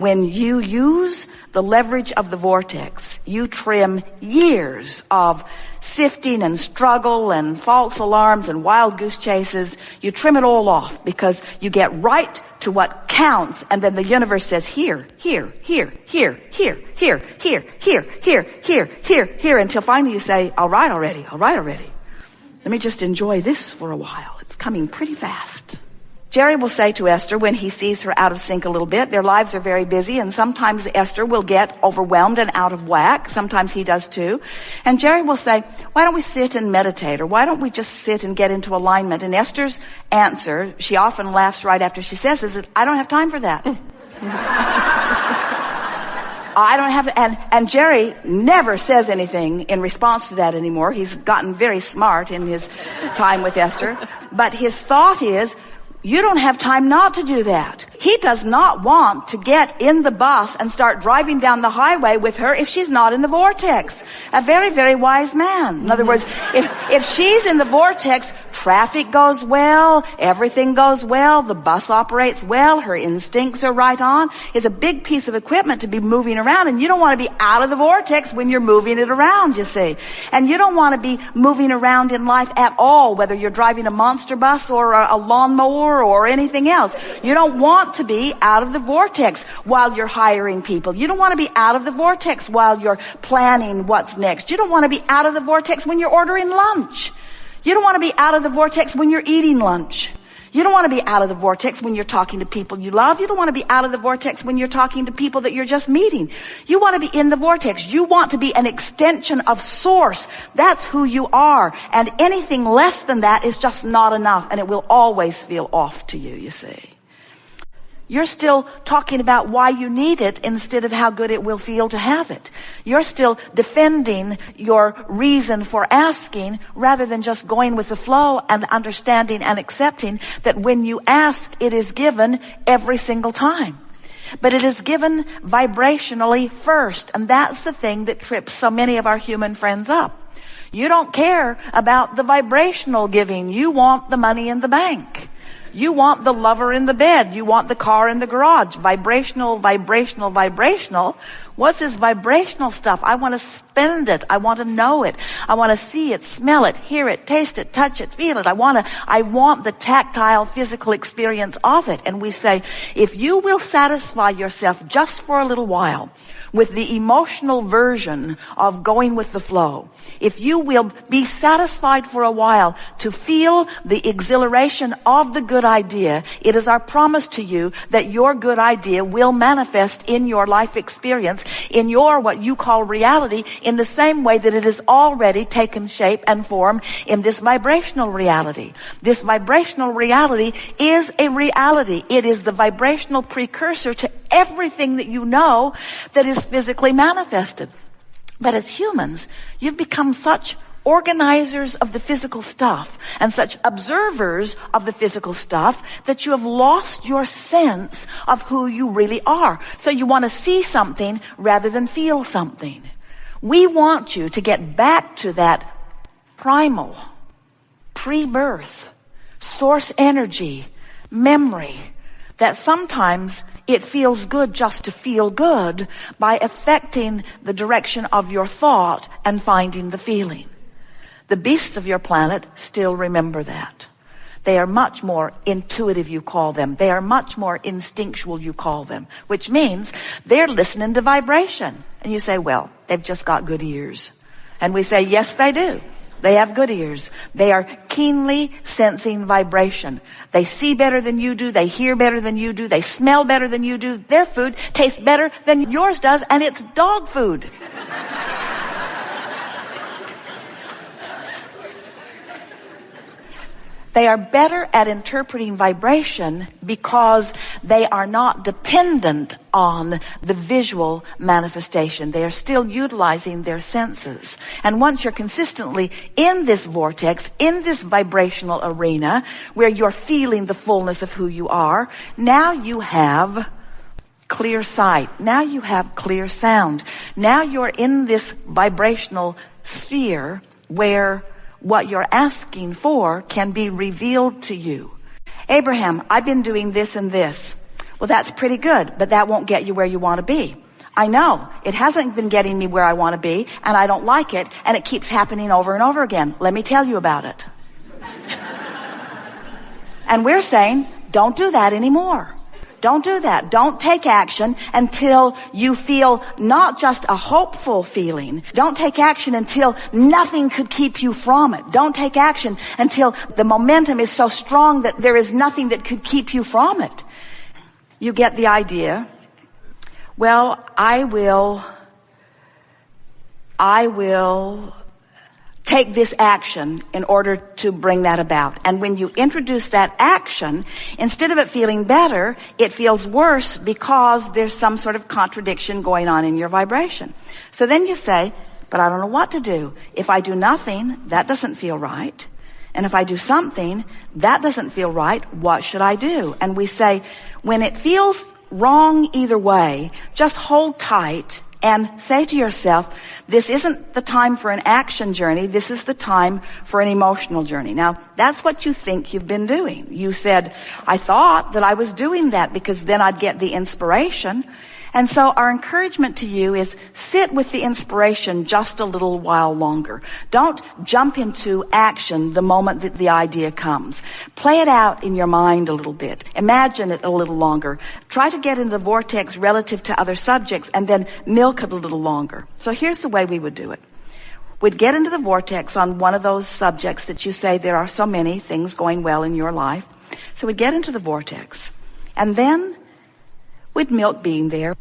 when you use the leverage of the vortex, you trim years of sifting and struggle and false alarms and wild goose chases. You trim it all off because you get right to what counts, and then the universe says here, here, here, here, here, here, here, here, here, here, here, here, until finally you say, all right already. Let me just enjoy this for a while. It's coming pretty fast. Jerry will say to Esther when he sees her out of sync a little bit, their lives are very busy, and sometimes Esther will get overwhelmed and out of whack. Sometimes he does too. And Jerry will say, why don't we sit and meditate, or why don't we just sit and get into alignment? And Esther's answer, she often laughs right after she says, is that I don't have time for that. I don't have, and Jerry never says anything in response to that anymore. He's gotten very smart in his time with Esther. But his thought is, you don't have time not to do that. He does not want to get in the bus and start driving down the highway with her if she's not in the vortex. A very, very wise man. In other words, if she's in the vortex, traffic goes well, everything goes well, the bus operates well, her instincts are right on. It's a big piece of equipment to be moving around, and you don't want to be out of the vortex when you're moving it around, you see. And you don't want to be moving around in life at all, whether you're driving a monster bus or a lawnmower or anything else. You don't want to be out of the vortex while you're hiring people. You don't want to be out of the vortex while you're planning what's next. You don't want to be out of the vortex when you're ordering lunch. You don't want to be out of the vortex when you're eating lunch. You don't want to be out of the vortex when you're talking to people you love. You don't want to be out of the vortex when you're talking to people that you're just meeting. You want to be in the vortex. You want to be an extension of source. That's who you are. And anything less than that is just not enough, and it will always feel off to you, you see. You're still talking about why you need it instead of how good it will feel to have it. You're still defending your reason for asking rather than just going with the flow and understanding and accepting that when you ask, it is given every single time. But it is given vibrationally first, and that's the thing that trips so many of our human friends up. You don't care about the vibrational giving. You want the money in the bank. You want the lover in the bed. You want the car in the garage. Vibrational, vibrational, vibrational. What's this vibrational stuff? I want to spend it. I want to know it. I want to see it, smell it, hear it, taste it, touch it, feel it. I want the tactile, physical experience of it. And we say, if you will satisfy yourself just for a little while with the emotional version of going with the flow, if you will be satisfied for a while to feel the exhilaration of the good idea, it is our promise to you that your good idea will manifest in your life experience, in your what you call reality, in the same way that it has already taken shape and form in this vibrational reality. This vibrational reality is a reality. It is the vibrational precursor to everything that you know that is physically manifested. But as humans, you've become such organizers of the physical stuff and such observers of the physical stuff that you have lost your sense of who you really are. So you want to see something rather than feel something. We want you to get back to that primal, pre-birth, source energy, memory, that sometimes it feels good just to feel good by affecting the direction of your thought and finding the feeling. The beasts of your planet still remember that. They are much more intuitive, you call them. They are much more instinctual, you call them, which means they're listening to vibration. And you say, well, they've just got good ears. And we say, yes, they do. They have good ears. They are keenly sensing vibration. They see better than you do. They hear better than you do. They smell better than you do. Their food tastes better than yours does, and it's dog food. They are better at interpreting vibration because they are not dependent on the visual manifestation. They are still utilizing their senses. And once you're consistently in this vortex, in this vibrational arena, where you're feeling the fullness of who you are, now you have clear sight. Now you have clear sound. Now you're in this vibrational sphere where what you're asking for can be revealed to you. Abraham, I've been doing this and this. Well, that's pretty good, but that won't get you where you want to be. I know. It hasn't been getting me where I want to be, and I don't like it, and it keeps happening over and over again. Let me tell you about it. And we're saying, don't do that anymore. Don't do that. Don't take action until you feel not just a hopeful feeling. Don't take action until nothing could keep you from it. Don't take action until the momentum is so strong that there is nothing that could keep you from it. You get the idea. Well, I will take this action in order to bring that about. And when you introduce that action, instead of it feeling better, it feels worse because there's some sort of contradiction going on in your vibration. So then you say, but I don't know what to do. If I do nothing, that doesn't feel right. And if I do something, that doesn't feel right. What should I do? And we say, when it feels wrong either way, just hold tight and say to yourself, this isn't the time for an action journey. This is the time for an emotional journey. Now, that's what you think you've been doing. You said, I thought that I was doing that because then I'd get the inspiration. And so our encouragement to you is sit with the inspiration just a little while longer. Don't jump into action the moment that the idea comes. Play it out in your mind a little bit. Imagine it a little longer. Try to get into the vortex relative to other subjects and then milk it a little longer. So here's the way we would do it. We'd get into the vortex on one of those subjects that you say there are so many things going well in your life. So we'd get into the vortex. And then we'd milk being there.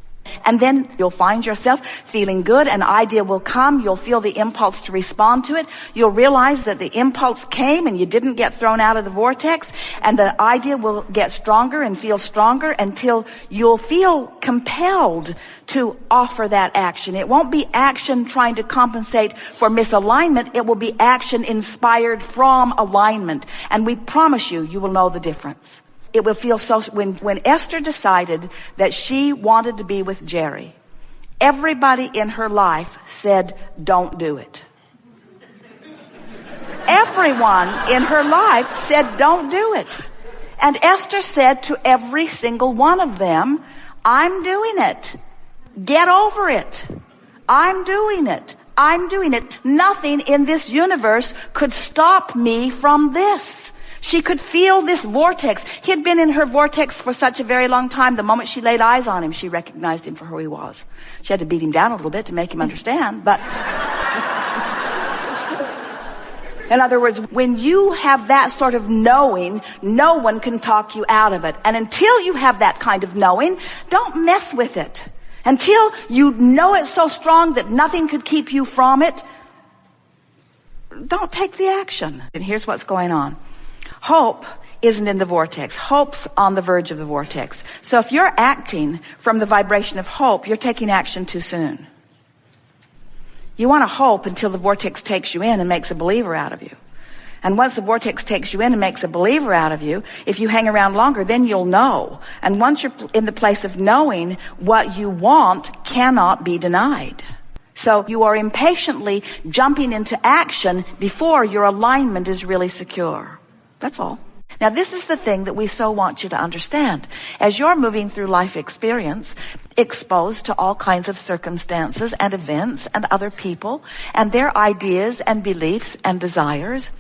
And then you'll find yourself feeling good. An idea will come. You'll feel the impulse to respond to it. You'll realize that the impulse came and you didn't get thrown out of the vortex. And the idea will get stronger and feel stronger until you'll feel compelled to offer that action. It won't be action trying to compensate for misalignment. It will be action inspired from alignment. And we promise you, you will know the difference. It will feel so, when Esther decided that she wanted to be with Jerry, everybody in her life said, don't do it. Everyone in her life said, don't do it. And Esther said to every single one of them, I'm doing it. Get over it. I'm doing it. I'm doing it. Nothing in this universe could stop me from this. She could feel this vortex. He had been in her vortex for such a very long time. The moment she laid eyes on him, she recognized him for who he was. She had to beat him down a little bit to make him understand, but in other words, when you have that sort of knowing, no one can talk you out of it. And until you have that kind of knowing, don't mess with it. Until you know it so strong that nothing could keep you from it, don't take the action. And here's what's going on. Hope isn't in the vortex. Hope's on the verge of the vortex. So if you're acting from the vibration of hope, you're taking action too soon. You want to hope until the vortex takes you in and makes a believer out of you. And once the vortex takes you in and makes a believer out of you, if you hang around longer, then you'll know. And once you're in the place of knowing, what you want cannot be denied. So you are impatiently jumping into action before your alignment is really secure. That's all. Now, this is the thing that we so want you to understand. As you're moving through life experience, exposed to all kinds of circumstances and events and other people and their ideas and beliefs and desires,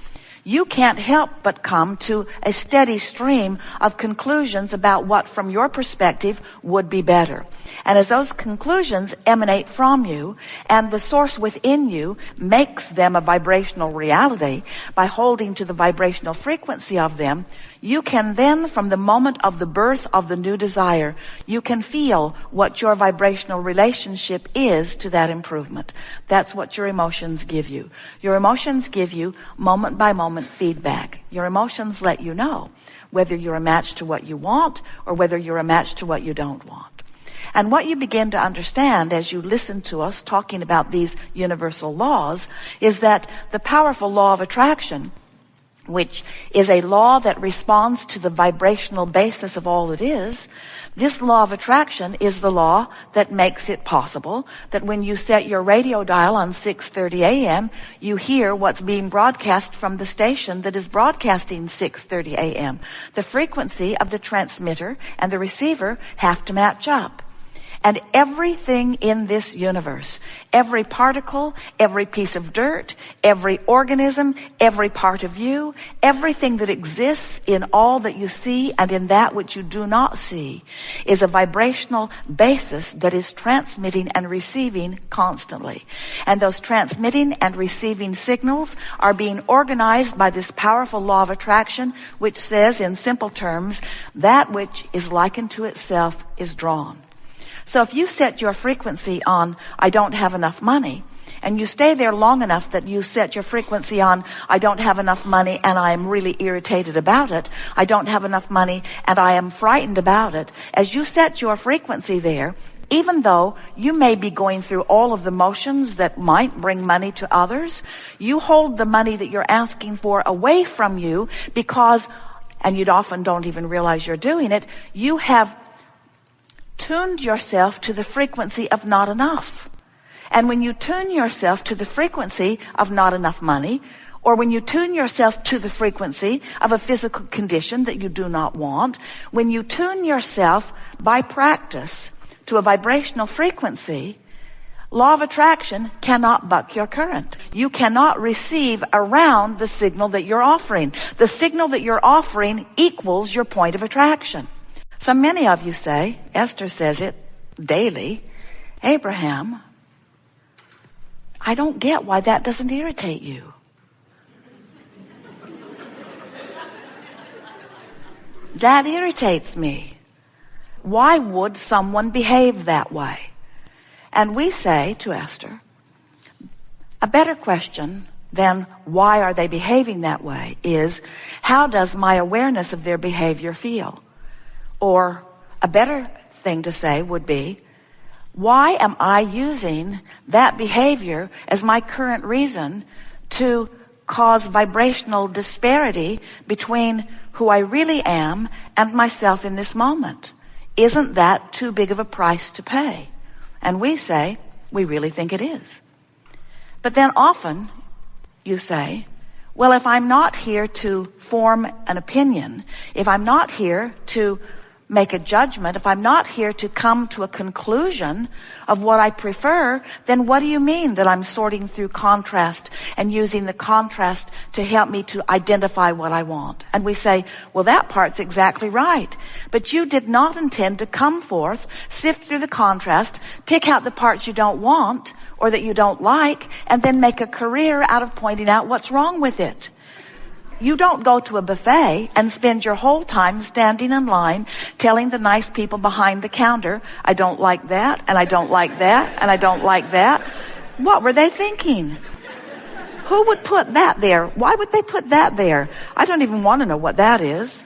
you can't help but come to a steady stream of conclusions about what, from your perspective, would be better. And as those conclusions emanate from you, and the source within you makes them a vibrational reality by holding to the vibrational frequency of them, you can then, from the moment of the birth of the new desire, you can feel what your vibrational relationship is to that improvement. That's what your emotions give you. Your emotions give you moment by moment feedback. Your emotions let you know whether you're a match to what you want or whether you're a match to what you don't want. And what you begin to understand as you listen to us talking about these universal laws is that the powerful law of attraction, which is a law that responds to the vibrational basis of all it is, This law of attraction is the law that makes it possible that when you set your radio dial on 6:30 a.m., you hear what's being broadcast from the station that is broadcasting 6:30 a.m. The frequency of the transmitter and the receiver have to match up. And everything in this universe, every particle, every piece of dirt, every organism, every part of you, everything that exists in all that you see and in that which you do not see is a vibrational basis that is transmitting and receiving constantly. And those transmitting and receiving signals are being organized by this powerful law of attraction, which says in simple terms, that which is likened to itself is drawn. So if you set your frequency on, I don't have enough money, and you stay there long enough that you set your frequency on, I don't have enough money and I am really irritated about it, I don't have enough money and I am frightened about it, as you set your frequency there, even though you may be going through all of the motions that might bring money to others, you hold the money that you're asking for away from you because, and you often don't even realize you're doing it, you have tuned yourself to the frequency of not enough. And when you tune yourself to the frequency of not enough money, or when you tune yourself to the frequency of a physical condition that you do not want, when you tune yourself by practice to a vibrational frequency, law of attraction cannot buck your current. You cannot receive around the signal that you're offering. The signal that you're offering equals your point of attraction. So many of you say, Esther says it daily, Abraham, I don't get why that doesn't irritate you. That irritates me. Why would someone behave that way? And we say to Esther, a better question than why are they behaving that way is, how does my awareness of their behavior feel? Or a better thing to say would be, why am I using that behavior as my current reason to cause vibrational disparity between who I really am and myself in this moment? Isn't that too big of a price to pay? And we say, we really think it is. But then often you say, well, if I'm not here to form an opinion, if I'm not here to make a judgment, if I'm not here to come to a conclusion of what I prefer, then what do you mean that I'm sorting through contrast and using the contrast to help me to identify what I want? And we say, well, that part's exactly right. But you did not intend to come forth, sift through the contrast, pick out the parts you don't want or that you don't like, and then make a career out of pointing out what's wrong with it. You don't go to a buffet and spend your whole time standing in line telling the nice people behind the counter, I don't like that, and I don't like that, and I don't like that. What were they thinking? Who would put that there? Why would they put that there? I don't even want to know what that is.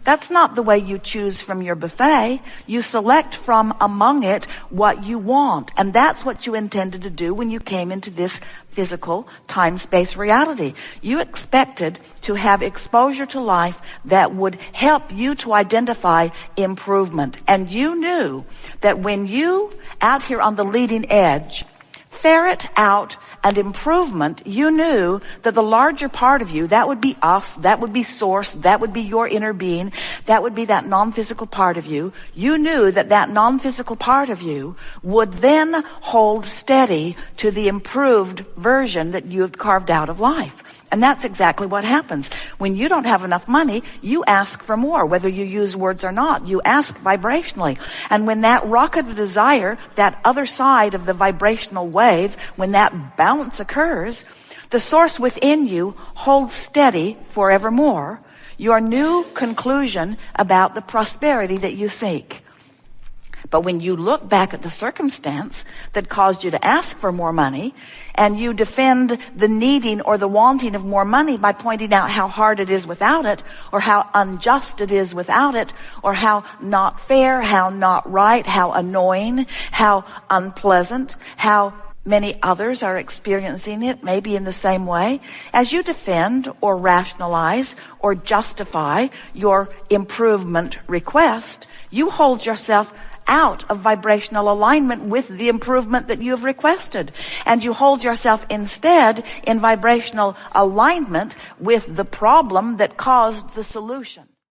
That's not the way you choose from your buffet. You select from among it what you want. And that's what you intended to do when you came into this physical time-space reality. You expected to have exposure to life that would help you to identify improvement. And you knew that when you, out here on the leading edge, ferret out an improvement, you knew that the larger part of you, that would be us, that would be source, that would be your inner being, that would be that non-physical part of you. You knew that that non-physical part of you would then hold steady to the improved version that you had carved out of life. And that's exactly what happens. When you don't have enough money, you ask for more, whether you use words or not. You ask vibrationally. And when that rocket of desire, that other side of the vibrational wave, when that bounce occurs, the source within you holds steady forevermore your new conclusion about the prosperity that you seek. But when you look back at the circumstance that caused you to ask for more money, and you defend the needing or the wanting of more money by pointing out how hard it is without it, or how unjust it is without it, or how not fair, how not right, how annoying, how unpleasant, how Many others are experiencing it maybe in the same way. As you defend or rationalize or justify your improvement request, you hold yourself out of vibrational alignment with the improvement that you have requested. And you hold yourself instead in vibrational alignment with the problem that caused the solution.